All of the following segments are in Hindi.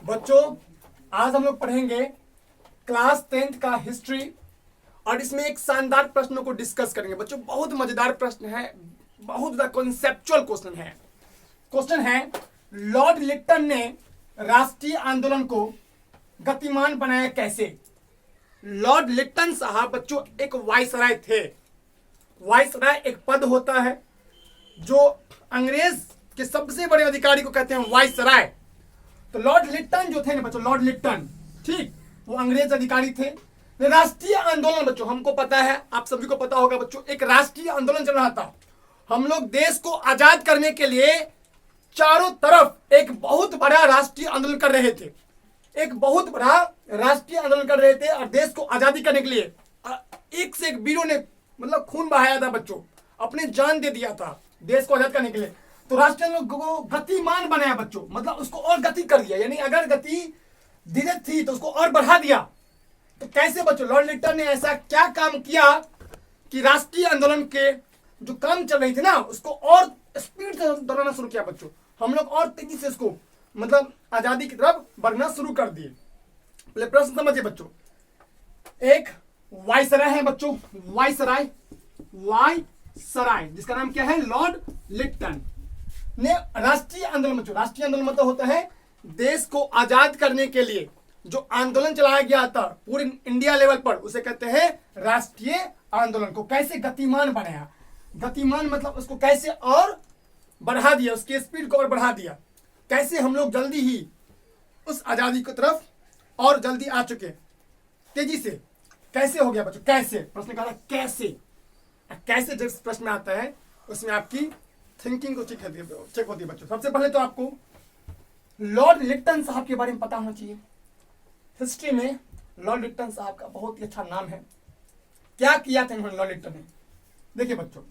बच्चों आज हम लोग पढ़ेंगे क्लास 10th का हिस्ट्री और इसमें एक शानदार प्रश्नों को डिस्कस करेंगे। बच्चों बहुत मजेदार प्रश्न है, बहुत ज्यादा कॉन्सेप्चुअल क्वेश्चन है। क्वेश्चन है लॉर्ड लिट्टन ने राष्ट्रीय आंदोलन को गतिमान बनाया कैसे। लॉर्ड लिट्टन साहब बच्चों एक वाइसराय थे। वाइसराय एक पद होता है जो अंग्रेज के सबसे बड़े अधिकारी को कहते हैं वाइसराय। तो लॉर्ड लिट्टन जो थे ना बच्चों, लॉर्ड लिट्टन, ठीक, वो अंग्रेज अधिकारी थे। राष्ट्रीय आंदोलन बच्चों हमको पता है, आप सभी को पता होगा बच्चों, एक राष्ट्रीय आंदोलन चल रहा था। हम लोग देश को आजाद करने के लिए चारों तरफ एक बहुत बड़ा राष्ट्रीय आंदोलन कर रहे थे, एक बहुत बड़ा राष्ट्रीय आंदोलन कर रहे थे और देश को आजादी करने के लिए एक से एक वीरों ने मतलब खून बहाया था बच्चों, अपने जान दे दिया था देश को आजाद करने के लिए। तो राष्ट्रीय आंदोलन को गतिमान बनाया बच्चों, मतलब उसको और गति कर दिया, यानी अगर गति धीरे थी तो उसको और बढ़ा दिया। तो कैसे बच्चों लॉर्ड लिट्टन ने ऐसा क्या काम किया कि राष्ट्रीय आंदोलन के जो काम चल रही थी ना उसको और स्पीड से दौड़ाना शुरू किया बच्चों। हम लोग और तेजी से इसको मतलब आजादी की तरफ बढ़ना शुरू कर दिए। पहले प्रश्न समझिए बच्चों, एक वाइसराय है बच्चों, वाइसराय, वाइसराय जिसका नाम क्या है लॉर्ड लिट्टन ने राष्ट्रीय आंदोलन बच्चों, राष्ट्रीय आंदोलन मतलब होता है देश को आजाद करने के लिए जो आंदोलन चलाया गया था पूरे इंडिया लेवल पर, उसे कहते हैं राष्ट्रीय आंदोलन को कैसे गतिमान बनाया। गतिमान मतलब उसको कैसे और बढ़ा दिया, उसकी स्पीड को और बढ़ा दिया, कैसे हम लोग जल्दी ही उस आजादी की तरफ और जल्दी आ चुके तेजी से। कैसे हो गया बच्चों, कैसे, प्रश्न कहा कैसे। कैसे जब प्रश्न में आता है उसमें आपकी थिंकिंग को चेक होती है बच्चों। सबसे पहले तो आपको लॉर्ड लिट्टन साहब के बारे में पता होना चाहिए। हिस्ट्री में लॉर्ड लिट्टन साहब का बहुत ही अच्छा नाम है। क्या किया था इन्होंने लॉर्ड लिट्टन ने, देखिए बच्चों,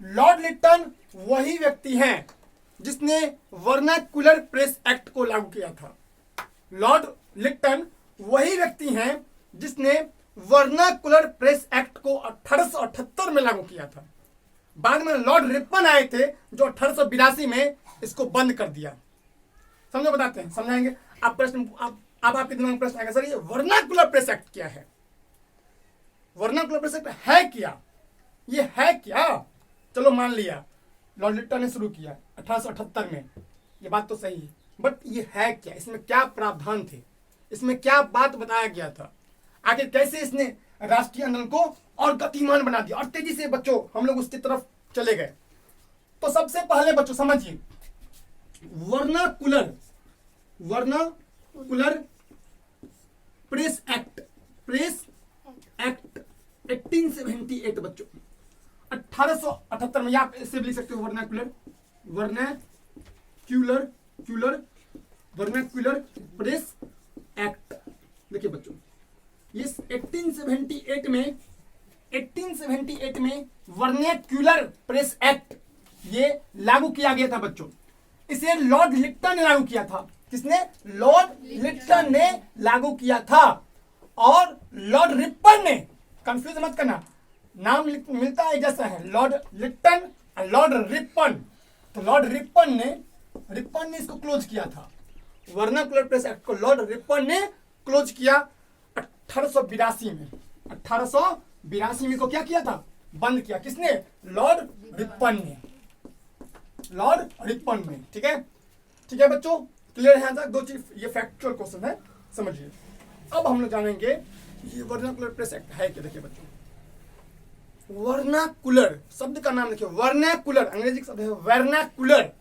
लॉर्ड लिट्टन वही व्यक्ति हैं जिसने वर्नाक्युलर प्रेस एक्ट को लागू किया था। लॉर्ड लिट्टन वही व्यक्ति हैं जिसने वर्नाक्युलर प्रेस एक्ट को 1878 में लागू किया था। बाद में लॉर्ड रिपन आए थे जो 1882 में इसको बंद कर दिया। समझो, बताते हैं, समझाएंगे। आप प्रश्न आप आपके दिमाग में प्रश्न आएगा, सर ये वर्नाक्युलर प्रेस एक्ट क्या है, वर्नाक्युलर प्रेस एक्ट है क्या, ये है क्या। चलो मान लिया लॉर्ड लिट्टन ने शुरू किया 1878 में, ये बात तो सही है, बट ये है क्या, इसमें क्या प्रावधान थे, इसमें क्या बात बताया गया था, आखिर कैसे इसने राष्ट्रीय आंदोलन को और गतिमान बना दिया और तेजी से बच्चों हम लोग उसकी तरफ चले गए। तो सबसे पहले बच्चों समझिए वर्नाक्युलर प्रेस एक्ट 1878 बच्चों 1878 में, आप इससे भी लिख सकते हो वर्नाक्युलर प्रेस एक्ट। देखिए बच्चों ये 1878 में वर्नाक्युलर प्रेस एक्ट ये लागू किया गया था बच्चों। इसे लॉर्ड लिट्टन ने लागू किया था। किसने? लॉर्ड लिट्टन ने लागू किया था। और लॉर्ड रिपन ने, कंफ्यूज मत करना, नाम मिलता है जैसा है, लॉर्ड लिट्टन और लॉर्ड रिपन। तो लॉर्ड रिपन ने इसको क्लोज किया था, वर्नाक्युलर प्रेस एक्ट को लॉर्ड रिपन ने क्लोज किया 1882 में। 1882 में को क्या किया था, बंद किया। किसने? लॉर्ड रिपन ने। ठीक है बच्चों, क्लियर है तक? दो चीज, ये फैक्चुअल क्वेश्चन है, समझिए। अब हम लोग जानेंगे ये वर्नाक्युलर प्रेस एक्ट है क्या। देखिए बच्चों वर्नाक्युलर शब्द का नाम देखिए, वर्नाक्युलर अंग्रेजी शब्द है वर्नाक्युलर।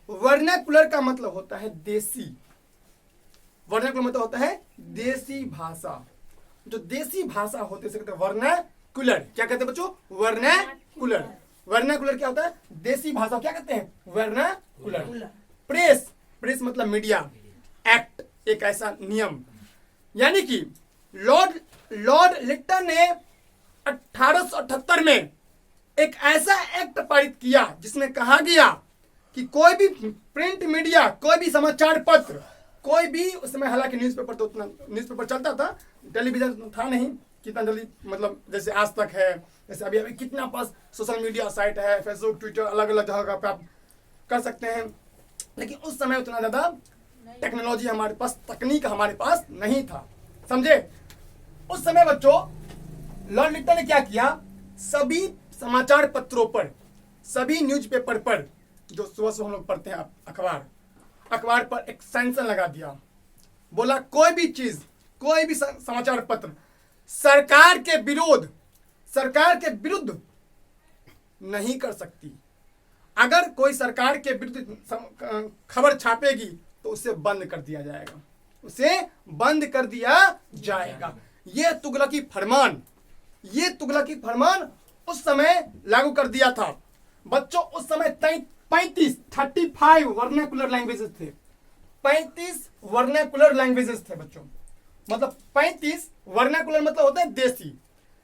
वर्नाक्युलर का मतलब होता है देसी, वर्नाक्युलर मतलब होता है देसी भाषा। जो देसी भाषा होते से कहते हैं वर्नाक्युलर। क्या कहते हैं बच्चों? वर्नाक्युलर। वर्नाक्युलर क्या होता है? देसी भाषा। क्या कहते हैं? वर्नाक्युलर। प्रेस मतलब मीडिया, एक्ट एक ऐसा नियम, यानी कि लॉर्ड लिट्टन ने 1878 में एक ऐसा एक्ट पारित किया जिसमें कहा गया कि कोई भी प्रिंट मीडिया, कोई भी समाचार पत्र, कोई भी, उस समय हालांकि न्यूज़पेपर तो उतना न्यूज़पेपर चलता था, टेलीविजन था नहीं कितना जल्दी, मतलब जैसे आज तक है, जैसे अभी कितना पास सोशल मीडिया साइट है, फेसबुक, ट्विटर, अलग अलग जगह पे आप कर सकते हैं, लेकिन उस समय उतना ज़्यादा टेक्नोलॉजी हमारे पास, तकनीक हमारे पास नहीं था, समझे। उस समय बच्चों लॉर्ड लिट्टन ने क्या किया, सभी समाचार पत्रों पर, सभी न्यूज़पेपर पर, जो सुबह सुबह हम लोग पढ़ते हैं अखबार पर एक सेंसर लगा दिया। बोला कोई भी चीज, कोई भी समाचार पत्र सरकार के विरुद्ध नहीं कर सकती। अगर कोई सरकार के विरुद्ध खबर छापेगी तो उसे बंद कर दिया जाएगा, उसे बंद कर दिया जाएगा। ये तुगलकी फरमान उस समय लागू कर दिया था बच्चों। उस समय 35 वर्नाकुलर लैंग्वेजेस थे, 35 वर्नाकुलर लैंग्वेजेस थे बच्चों। मतलब 35 वर्नाकुलर मतलब होता है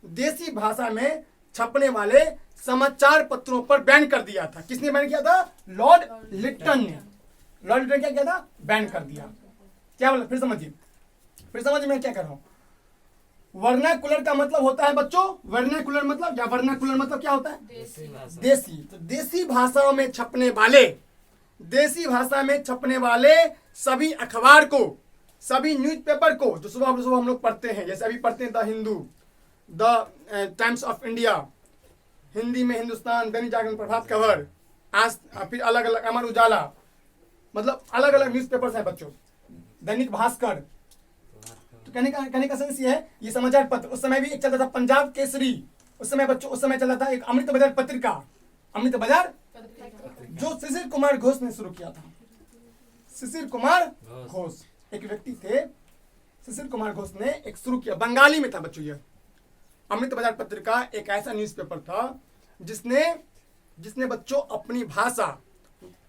देसी भाषा में छपने वाले समाचार पत्रों पर बैन कर दिया था। किसने बैन किया था? लॉर्ड लिट्टन ने। लॉर्ड लिट्टन क्या किया था? बैन कर दिया। क्या बोला? फिर समझिए मैं क्या कर रहा हूं। वर्नाकुलर का मतलब होता है बच्चों, वर्नाकुलर मतलब क्या होता है? देसी। तो देसी भाषा में छपने वाले सभी अखबार को, सभी न्यूज़पेपर को, जो सुबह हम लोग पढ़ते हैं, जैसे अभी पढ़ते हैं the Hindu, the times of India, Hindi में हिंदुस्तान, दैनिक जागरण, प्रभात खबर, आज, फिर अलग अलग अमर उजाला, मतलब अलग अलग न्यूज़पेपर्स हैं बच्चों, दैनिक भास्कर। तो कहने का सेंस ये है, ये समाचार पत्र। उस समय भी एक चलता था पंजाब केसरी, उस समय चला था एक अमृत बाजार पत्रिका, जो शिशिर कुमार घोष ने शुरू किया था। शिशिर कुमार घोष एक व्यक्ति थे, शिशिर कुमार घोष ने एक शुरू किया, बंगाली में था बच्चों। ये अमृत बाजार पत्रिका एक ऐसा न्यूज़पेपर था जिसने बच्चों अपनी भाषा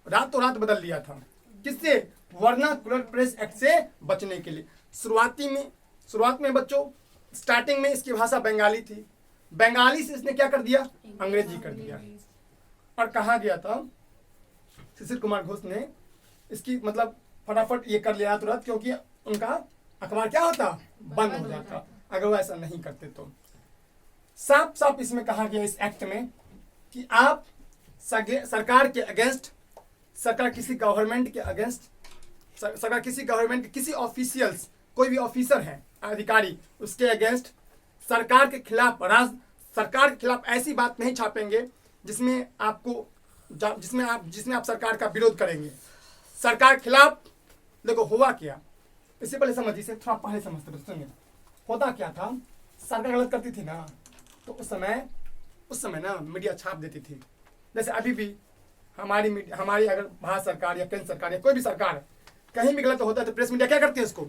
रातों रात बदल लिया था। किससे? वर्नाकुलर प्रेस एक्ट से बचने के लिए। शुरुआत में बच्चों, स्टार्टिंग में इसकी भाषा बंगाली थी, बंगाली से इसने क्या कर दिया? अंग्रेजी कर दिया। और कहा गया था शिशिर कुमार घोष ने इसकी मतलब फटाफट ये कर लिया तुरंत, क्योंकि उनका अखबार क्या होता? बंद हो जाता अगर वो ऐसा नहीं करते तो। साफ इसमें कहा गया इस एक्ट में कि आप सरकार के अगेंस्ट, सरकार किसी गवर्नमेंट के किसी ऑफिशियल्स, कोई भी ऑफिसर है, अधिकारी, उसके अगेंस्ट सरकार के खिलाफ ऐसी बात नहीं छापेंगे जिसमें आप सरकार का विरोध करेंगे। सरकार के खिलाफ, देखो हुआ क्या, इससे पहले समझिए, थोड़ा पहले समझते सुनिए। होता क्या था, सरकार गलत करती थी ना, तो उस समय ना मीडिया छाप देती थी। जैसे अभी भी हमारी अगर भारत सरकार या केंद्र सरकार या कोई भी सरकार कहीं भी गलत होता है तो प्रेस मीडिया क्या करती है उसको?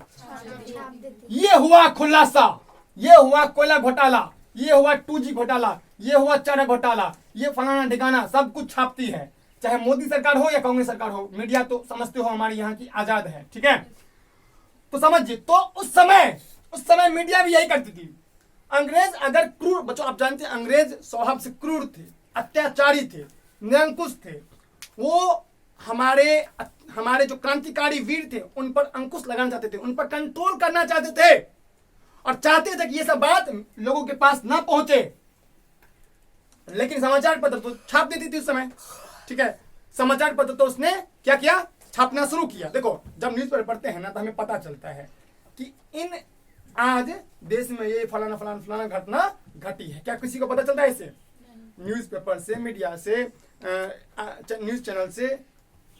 ये हुआ खुलासा, ये हुआ कोयला घोटाला, ये हुआ 2G घोटाला, ये हुआ चारा घोटाला, ये फलाना ठिकाना, सब कुछ छापती है। चाहे मोदी सरकार हो या कांग्रेस सरकार हो, मीडिया तो समझते हो हमारी यहाँ की आजाद है, ठीक है। तो समझिए, तो उस समय मीडिया भी यही करती थी। अंग्रेज अगर क्रूर, बच्चों आप जानते हैं अंग्रेज स्वभाव से क्रूर थे, अत्याचारी थे, निरंकुश थे। वो हमारे जो क्रांतिकारी वीर थे उन पर अंकुश लगाना चाहते थे, उन पर कंट्रोल करना चाहते थे, और चाहते थे कि ये सब बात लोगों के पास ना पहुंचे। लेकिन समाचार पत्र तो छाप देती थी उस समय, ठीक है। समाचार पत्र तो उसने क्या किया? छापना शुरू किया। देखो जब न्यूज़पेपर पढ़ते हैं ना तो हमें पता चलता है कि आज देश में ये फलाना घटना घटी है। क्या किसी को पता चलता है इससे? न्यूज़पेपर से, मीडिया से, न्यूज़ चैनल से,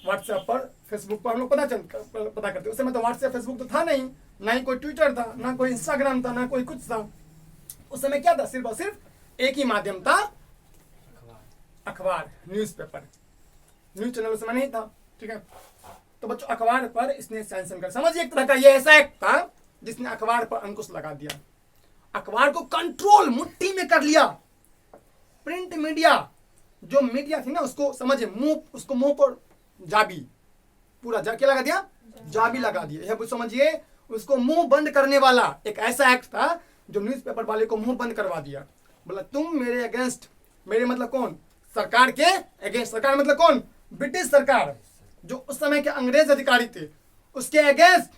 व्हाट्सएप पर, फेसबुक पर हम लोग पता करते। उस समय तो व्हाट्सएप फेसबुक तो था नहीं, ना ही कोई ट्विटर था, ना कोई इंस्टाग्राम था, ना कोई कुछ था। उस समय क्या था? सिर्फ और सिर्फ एक ही माध्यम था, अखबार, न्यूज़पेपर। न्यूज़ चैनल उस समय नहीं था, ठीक है। तो बच्चों अखबार पर इसने सैंक्शन कर, समझिए एक तरह का ये ऐसा एक्ट था जिसने अखबार पर अंकुश लगा दिया, अखबार को कंट्रोल मुट्ठी में कर लिया। प्रिंट मीडिया, जो मीडिया थी ना, उसको समझिए मुंह पर जाबी, पूरा क्या लगा दिया? जाबी लगा दिया। यह समझिए उसको मुंह बंद करने वाला एक ऐसा एक्ट था जो न्यूज़पेपर वाले को मुंह बंद करवा दिया। बोला तुम मेरे अगेंस्ट, मेरे मतलब कौन? सरकार के अगेंस्ट। सरकार मतलब कौन? ब्रिटिश सरकार, जो उस समय के अंग्रेज अधिकारी थे, उसके अगेंस्ट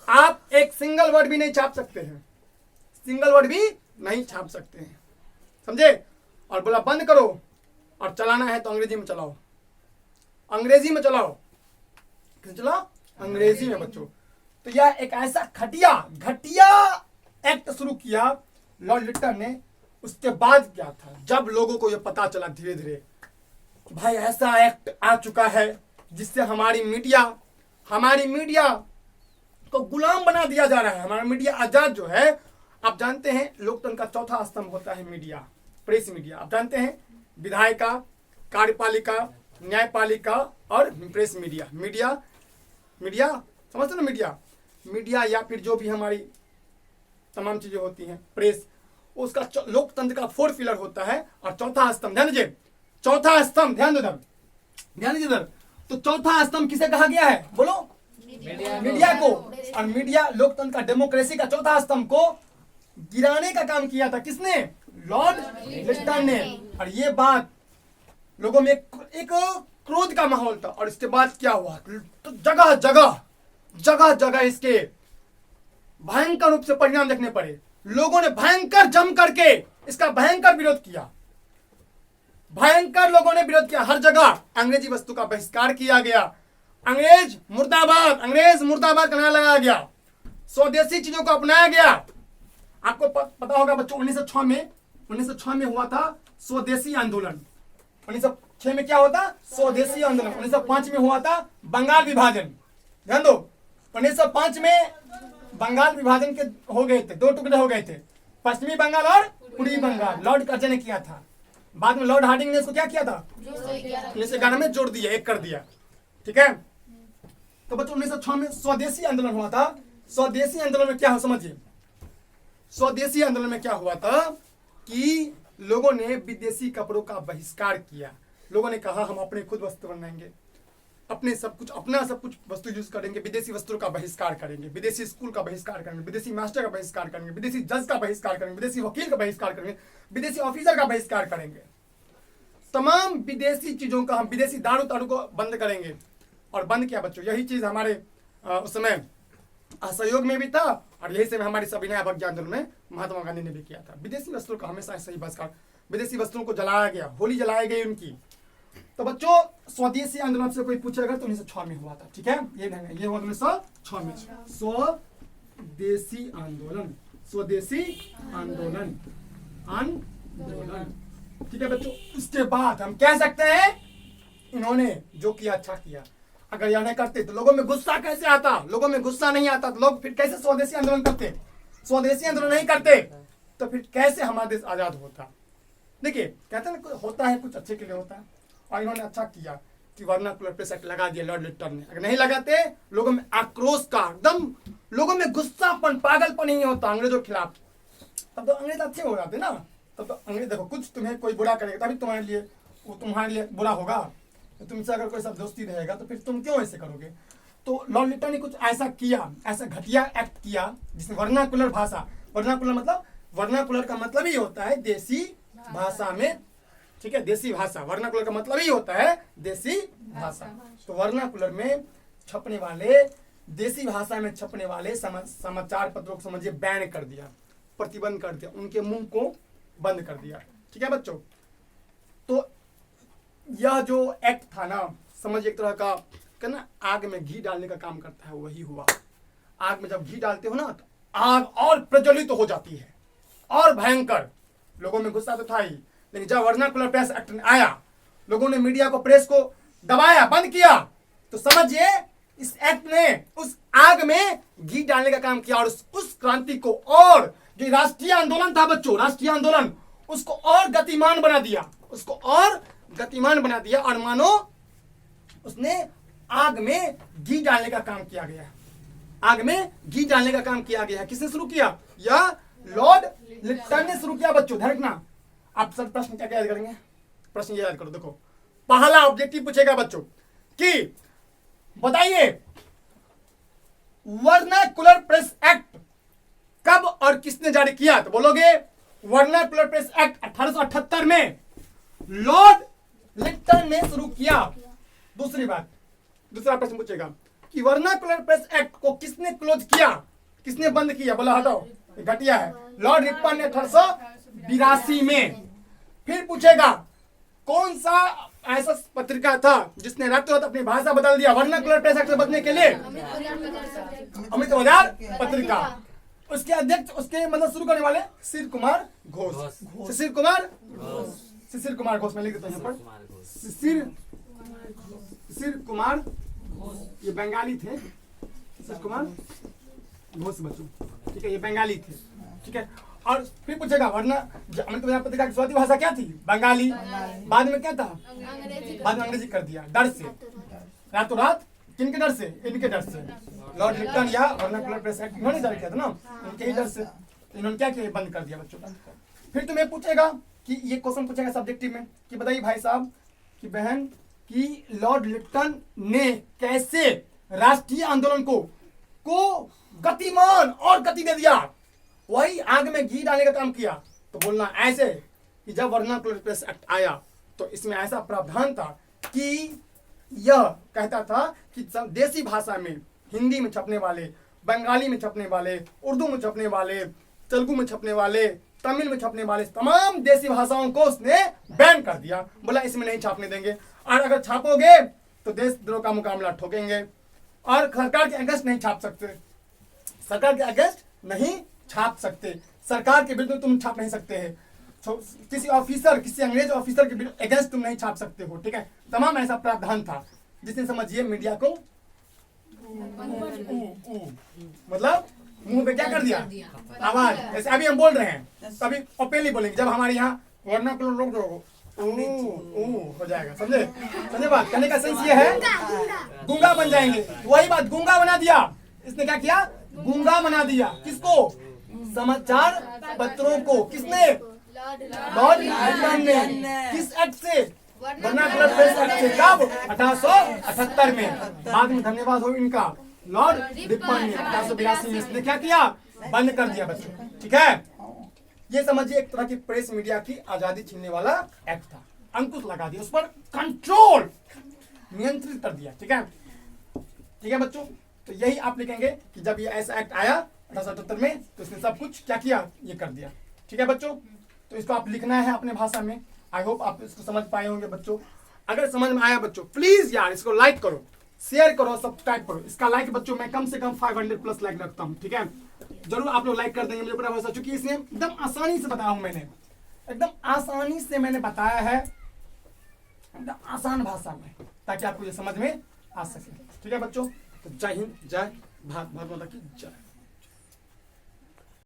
आप एक सिंगल वर्ड भी नहीं छाप सकते हैं, सिंगल वर्ड भी नहीं छाप सकते हैं, समझे। और बोला बंद करो, और चलाना है तो अंग्रेजी में चलाओ, अंग्रेजी में चलाओ। किसे चलाओ? अंग्रेजी में बच्चों। तो यह एक ऐसा घटिया एक्ट शुरू किया लॉर्ड लिटन ने। उसके बाद क्या था, जब लोगों को यह पता चला धीरे धीरे भाई ऐसा एक्ट आ चुका है जिससे हमारी मीडिया को गुलाम बना दिया जा रहा है। हमारा मीडिया आजाद जो है, आप जानते हैं लोकतंत्र का चौथा स्तंभ होता है मीडिया, प्रेस मीडिया। आप जानते हैं विधायिका, कार्यपालिका, न्यायपालिका और प्रेस मीडिया। मीडिया समझते ना, मीडिया या फिर जो भी हमारी तमाम चीजें होती हैं, प्रेस, उसका लोकतंत्र का फोर्थ पिलर होता है। और चौथा स्तंभ, ध्यान दीजिए, चौथा स्तंभ, ध्यान दीजिए। तो चौथा स्तंभ किसे कहा गया है, बोलो? मीडिया को। और मीडिया लोकतंत्र का, डेमोक्रेसी का चौथा स्तंभ को गिराने का काम किया था किसने? लॉर्ड लिटन ने। और ये बात लोगों में एक क्रोध का माहौल था। और इसके बाद क्या हुआ, तो जगह जगह इसके भयंकर रूप से परिणाम देखने पड़े। लोगों ने भयंकर जम करके इसका भयंकर विरोध किया। लोगों ने विरोध किया। हर जगह अंग्रेजी वस्तु का बहिष्कार किया गया। अंग्रेज मुर्दाबाद का नारा लगाया गया। स्वदेशी चीजों को अपनाया गया। आपको पता होगा बच्चों, 1906 में हुआ था स्वदेशी आंदोलन। 1906 में क्या होता? स्वदेशी आंदोलन। 1905 में हुआ था बंगाल विभाजन। ध्यान दो, 1905 में बंगाल विभाजन के हो गए थे, 2 टुकड़े हो गए थे, पश्चिमी बंगाल और पूर्वी बंगाल। लॉर्ड कर्जन ने किया था। बाद में लॉर्ड हार्डिंग ने इसको क्या किया था? 1911 में जोड़ दिया, एक कर दिया। ठीक है। तो बच्चों 1906 में स्वदेशी आंदोलन हुआ था। स्वदेशी आंदोलन में क्या हो समझिए, स्वदेशी आंदोलन में क्या हुआ था कि लोगों ने विदेशी कपड़ों का बहिष्कार किया। लोगों ने कहा हम अपने खुद वस्त्र बनाएंगे, अपना सब कुछ वस्तु यूज करेंगे, विदेशी वस्त्रों का बहिष्कार करेंगे, विदेशी स्कूल का बहिष्कार करेंगे, विदेशी मास्टर का बहिष्कार करेंगे, विदेशी जज का बहिष्कार करेंगे, विदेशी वकील का बहिष्कार करेंगे, विदेशी ऑफिसर का बहिष्कार करेंगे। तमाम विदेशी चीजों का, हम विदेशी दारू को बंद करेंगे। और बंद किया बच्चों। यही चीज हमारे उस समय असहयोग में भी था और यही समय हमारी सविनय अवज्ञा आंदोलन में महात्मा गांधी ने भी किया था। विदेशी वस्त्रों का हमेशा सही बहिष्कार, विदेशी वस्त्रों को जलाया गया, होली जलाई गई उनकी। तो बच्चों स्वदेशी आंदोलन से कोई पूछेगा तो 1906 में हुआ था। ठीक है, ये हुआ 1906 में स्वदेशी आंदोलन। ठीक है बच्चों। इसके बाद हम कह सकते हैं इन्होंने जो किया अच्छा किया। अगर यह नहीं करते तो लोगों में गुस्सा कैसे आता? लोगों में गुस्सा नहीं आता तो लोग फिर कैसे स्वदेशी आंदोलन करते? स्वदेशी आंदोलन नहीं करते तो फिर कैसे हमारा देश आजाद होता? देखिए, कहते हैं ना, होता है कुछ अच्छे के लिए होता है। और इन्होंने अच्छा किया कि वर्नाकुलर प्रेस एक्ट लगा दिया लॉर्ड लिटन ने। अगर नहीं लगाते, लोगों में आक्रोश का एकदम, लोगों में गुस्सापन, पागलपन ही होता अंग्रेजों के खिलाफ। तब तो अंग्रेज अच्छे हो जाते ना। तब तो अंग्रेज, देखो, कुछ तुम्हें कोई बुरा करेगा तभी तुम्हारे लिए बुरा होगा। तुमसे अगर कोई सब दोस्ती रहेगा तो फिर तुम क्यों ऐसे करोगे? तो लॉर्ड लिटन ने कुछ ऐसा किया, ऐसा घटिया एक्ट किया जिसमें वर्नाकुलर भाषा, वर्नाकुलर का मतलब ही होता है देसी भाषा में। ठीक है, देसी भाषा, वर्नाकुलर का मतलब ही होता है देसी भाषा। तो वर्नाकुलर में छपने वाले, देसी भाषा में छपने वाले समाचार पत्रों को समझिए बैन कर दिया, प्रतिबंध कर दिया, उनके मुंह को बंद कर दिया। ठीक है बच्चों। तो यह जो एक्ट था ना, समझ एक तरह का ना, आग में घी डालने का काम करता है, वही हुआ। आग में जब घी डालते हो ना तो आग और प्रज्वलित हो जाती है और भयंकर। लोगों में गुस्सा तो था ही, लेकिन जब वर्नाकुलर प्रेस एक्ट आया, लोगों ने मीडिया को, प्रेस को दबाया, बंद किया, तो समझिए इस एक्ट ने उस आग में घी डालने का काम किया और उस क्रांति को, और जो राष्ट्रीय आंदोलन था बच्चों, राष्ट्रीय आंदोलन, उसको और गतिमान बना दिया। और मानो उसने आग में घी डालने का काम किया गया। आग में घी डालने का काम किया गया। किसने शुरू किया? यह लॉर्ड लिटन ने शुरू किया। बच्चों ध्यान रखना। आप सब प्रश्न क्या याद करेंगे? प्रश्न याद करो। देखो, पहला ऑब्जेक्टिव पूछेगा बच्चों कि बताइए वर्नाकुलर प्रेस एक्ट कब और किसने जारी किया? तो बोलोगे वर्नाकुलर प्रेस एक्ट 1878 में लॉर्ड लिटन ने शुरू किया। दूसरा प्रश्न पूछेगा कि वर्नाकुलर प्रेस एक्ट को किसने क्लोज किया, किसने बंद किया? बोला हटाओ, घटिया है। लॉर्ड लिटन ने 1882 में। फिर पूछेगा कौन सा ऐसा पत्रिका था जिसने रातों रात अपनी भाषा बदल दिया वर्नाकुलर प्रेस एक्ट से बचने के लिए? अमित बाजार पत्रिका। उसके अध्यक्ष, उसके मतलब शुरू करने वाले शिशिर कुमार घोष। शिशिर कुमार घोष, मैं लिख देता हूँ यहाँ पर, शिशिर कुमार, ये बंगाली थे, शिशिर कुमार घोष बच्चों, ठीक है, ये बंगाली थे, ठीक है। और फिर पूछेगा वरना अमित बाजार पत्रिका की शुरुआती भाषा क्या थी? बंगाली। बाद में क्या था? बाद में अंग्रेजी कर दिया, डर से, रातों रात। किनके डर से? इनके डर से, लॉर्ड लिप्टन या वर्नाकुलर प्रेस एक्ट इन्होंने जारी किया था ना, इनके ही डर से इन्होंने क्या किया? बंद कर दिया बच्चों का। फिर तुम्हें पूछेगा कि ये क्वेश्चन पूछेगा सब्जेक्टिव में कि बताइए भाई साहब कि बहन कि लॉर्ड लिप्टन ने कैसे राष्ट्रीय आंदोलन को गतिमान और गति दे दिया, वही आग में घी डालने का काम किया। तो बोलना ऐसे कि जब वर्नाकुलर प्रेस एक्ट आया तो इसमें ऐसा प्रावधान था कि यह कहता था कि देसी भाषा में, हिंदी में छपने वाले, बंगाली में छपने वाले, उर्दू में छपने वाले, तेलुगु में छपने वाले, तमिल में छपने वाले तमाम देसी भाषाओं को उसने बैन कर दिया। बोला इसमें नहीं छापने देंगे, और अगर छापोगे तो देशद्रोह का मुकाबला ठोकेंगे, और सरकार के अगेंस्ट नहीं छाप सकते, सरकार के अगेंस्ट नहीं छाप सकते, सरकार के विरुद्ध तुम छाप नहीं सकते हैं, किसी ऑफिसर, किसी अंग्रेज ऑफिसर के अगेंस्ट तुम नहीं छाप सकते हो, ठीक है। तमाम ऐसा प्रावधान था जिसने समझिए मीडिया को मतलब मुंह पे क्या कर दिया? आवाज। जैसे अभी हम बोल रहे हैं तभी ओपनली बोलेंगे, जब हमारे यहाँ वर्नाकुलर लोग जो हो जाएगा, समझे बात कहने का सेंस ये है, गूंगा बन जाएंगे। वही बात, गूंगा बना दिया इसने, क्या किया? गूंगा बना दिया। किसको? समाचार पत्रों को। किसने? लॉर्ड लिप्टन ने। किस एक्ट से? वर्नाकुलर प्रेस एक्ट से। कब? 1878 में। बाद में धन्यवाद हो इनका, लॉर्ड लिप्टन ने 1882 में इसने क्या किया? बंद कर दिया बच्चों, ठीक है। ये समझिए एक तरह की प्रेस मीडिया की आजादी छीनने वाला एक्ट था, अंकुश लगा दिया, उस पर कंट्रोल, नियंत्रित कर दिया, ठीक है, ठीक है बच्चों। तो यही आप लिखेंगे कि जब ये ऐसा एक्ट आया 1878 में तो इसने सब कुछ क्या किया? ये कर दिया, ठीक है बच्चों। तो इसको आप लिखना है अपने भाषा में। आई होप आप इसको समझ पाए होंगे बच्चों। अगर समझ में आया बच्चों, प्लीज यार इसको लाइक करो, शेयर करो, सब्सक्राइब करो। इसका लाइक बच्चों मैं कम से कम 500 प्लस लाइक रखता हूँ, ठीक है। जरूर आप लोग लाइक कर देंगे, मुझे पूरा भरोसा, चूंकि इसमें एकदम आसानी से बताया हूं मैंने, एकदम आसानी से मैंने बताया है, एकदम आसान भाषा में, ताकि आपको ये समझ में आ सके, ठीक है बच्चों। तो जय हिंद, जय भारत, भारत माता की जय।